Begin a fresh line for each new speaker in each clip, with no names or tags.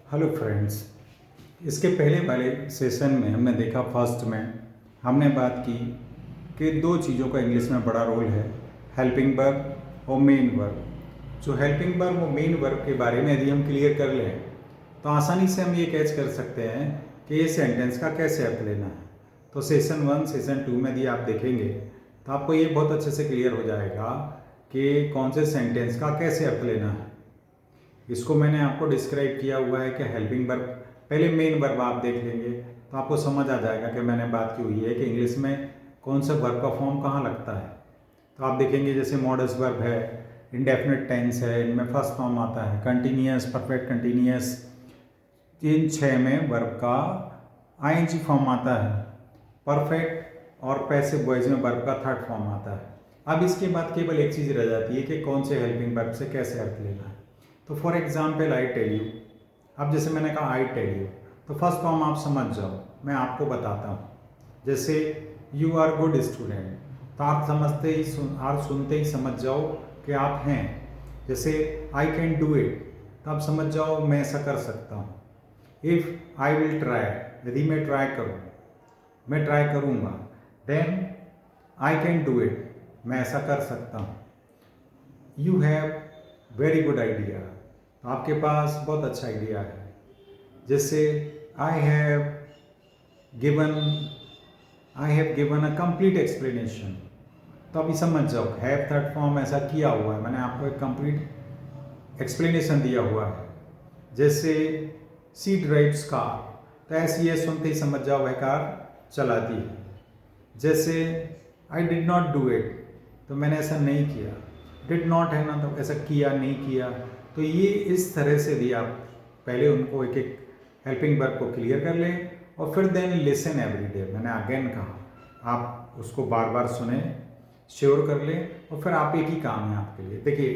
Hello friends, इसके पहले वाले सेशन में हमने देखा, फर्स्ट में हमने बात की कि दो चीज़ों का इंग्लिश में बड़ा रोल है, हेल्पिंग वर्ब और मेन वर्ब। जो हेल्पिंग वर्ब और मेन वर्ब के बारे में यदि हम क्लियर कर लें तो आसानी से हम ये कैच कर सकते हैं कि ये सेंटेंस का कैसे अर्थ लेना है। तो सेशन 1 सेशन 2 में यदि आप देखेंगे तो आपको ये बहुत अच्छे से क्लियर हो जाएगा कि कौन से सेंटेंस का कैसे अर्थ लेना है। इसको मैंने आपको डिस्क्राइब किया हुआ है कि हेल्पिंग वर्ब, पहले मेन वर्ब आप देख लेंगे तो आपको समझ आ जाएगा कि मैंने बात की हुई है कि इंग्लिश में कौन सा वर्ब का फॉर्म कहाँ लगता है। तो आप देखेंगे जैसे मॉडर्स वर्ब है, इंडेफिनिट टेंस है, इनमें फर्स्ट फॉर्म आता है, कंटिन्यूअस, परफेक्ट कंटिन्यूअस, इन 6 में वर्ब का आईएनजी फॉर्म आता है, परफेक्ट और पैसिव वॉइस में वर्ब का थर्ड फॉर्म आता है। अब इसके बाद केवल एक चीज़ रह जाती है कि कौन से हेल्पिंग वर्ब से कैसे अर्थ लेना है। तो for example I tell you, अब जैसे मैंने कहा आई टेल यू, तो फर्स्ट फॉर्म आप समझ जाओ, मैं आपको बताता हूँ। जैसे यू आर गुड स्टूडेंट, तो आप समझते ही सुनते ही समझ जाओ कि आप हैं। जैसे आई कैन डू इट, तो आप समझ जाओ मैं ऐसा कर सकता हूँ। इफ़ आई विल ट्राई, यदि मैं ट्राई करूँ, मैं ट्राई करूँगा, then I can do it, मैं ऐसा कर सकता हूँ। You have very good idea, आपके पास बहुत अच्छा आइडिया है। जैसे I have given a complete explanation, तो अभी समझ जाओ हैव थर्ड फॉर्म ऐसा किया हुआ है, मैंने आपको एक कंप्लीट एक्सप्लेनेशन दिया हुआ है। जैसे सी ड्राइव्स कार, तो ऐसे ये सुनते ही समझ जाओ वह कार चलाती है। जैसे I did not do it, तो मैंने ऐसा नहीं किया। डिड नॉट है ना, तो ऐसा किया नहीं किया। तो ये इस तरह से भी आप पहले उनको एक एक हेल्पिंग वर्ब को क्लियर कर लें और फिर देन लिसन एवरी डे, मैंने अगेन कहा, आप उसको बार बार सुने, श्योर कर लें और फिर आप एक ही काम है आपके लिए। देखिए,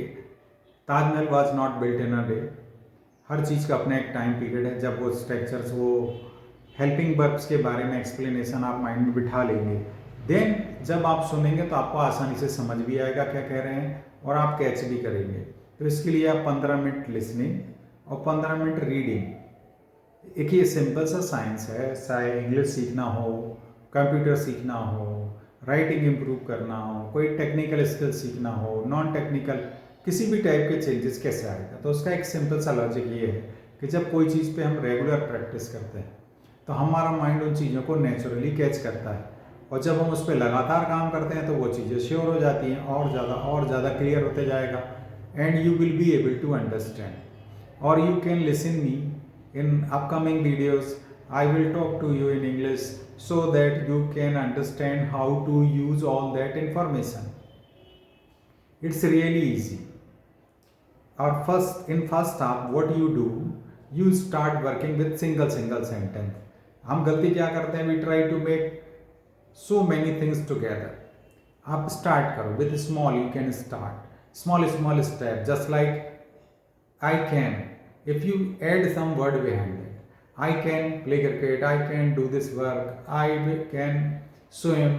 Taj Mahal was not built in a day, हर चीज़ का अपना एक टाइम पीरियड है। जब वो स्ट्रक्चर्स, वो हेल्पिंग वर्ब्स के बारे में एक्सप्लेनेशन आप माइंड में बिठा लेंगे, देन जब आप सुनेंगे तो आपको आसानी से समझ भी आएगा क्या कह रहे हैं और आप कैच भी करेंगे। तो इसके लिए आप 15 मिनट लिसनिंग और 15 मिनट रीडिंग, एक ये सिंपल सा साइंस है। चाहे इंग्लिश सीखना हो, कंप्यूटर सीखना हो, राइटिंग इम्प्रूव करना हो, कोई टेक्निकल स्किल सीखना हो, नॉन टेक्निकल, किसी भी टाइप के चेंजेस कैसे आएगा। तो उसका एक सिंपल सा लॉजिक ये है कि जब कोई चीज़ पे हम रेगुलर प्रैक्टिस करते हैं तो हमारा माइंड उन चीज़ों को नेचुरली कैच करता है, और जब हम उस पर लगातार काम करते हैं तो वो चीज़ें श्योर हो जाती हैं और ज़्यादा क्लियर होते जाएगा, and you will be able to understand. और you can listen me in upcoming videos, I will talk to you in English so that you can understand how to use all that information. It's really easy. Or in first half, what you do, you start working with single sentence. हम गलती क्या करते हैं, we try to make so many things together. आप start करो with small, you can start small step, just like I can. If you add some word behind it, I can play cricket, I can do this work, I can swim,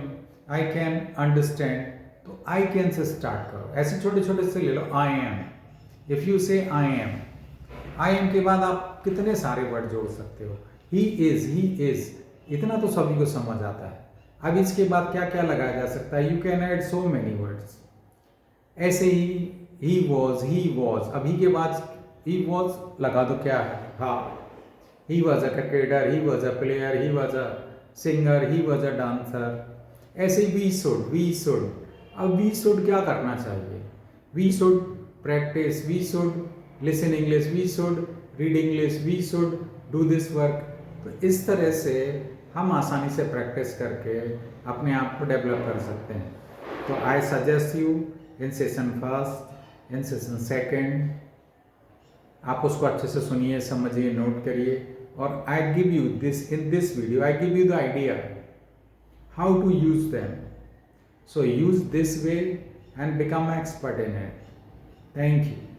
I can understand, तो I can से start करो। ऐसे छोटे छोटे से ले लो I am, if you say I am के बाद आप कितने सारे वर्ड जोड़ सकते हो। he is, इतना तो सभी को समझ आता है। अब इसके बाद क्या क्या लगाया जा सकता है, you can add so many words। ऐसे ही he was, अभी के बाद he was लगा दो, क्या है, हाँ, he was a cricketer, he was a player, he was a singer, he was a dancer। ऐसे we should, अब we should क्या करना चाहिए, we should practice, we should listen English, we should read English, we should do this work। तो इस तरह से हम आसानी से प्रैक्टिस करके अपने आप को डेवलप कर सकते हैं। तो I suggest you in session first, in session second, आप उसको अच्छे से सुनिए, समझिए, नोट करिए, और I give you this in this video, I give you the idea how to use them. So use this way and become expert in it. Thank you.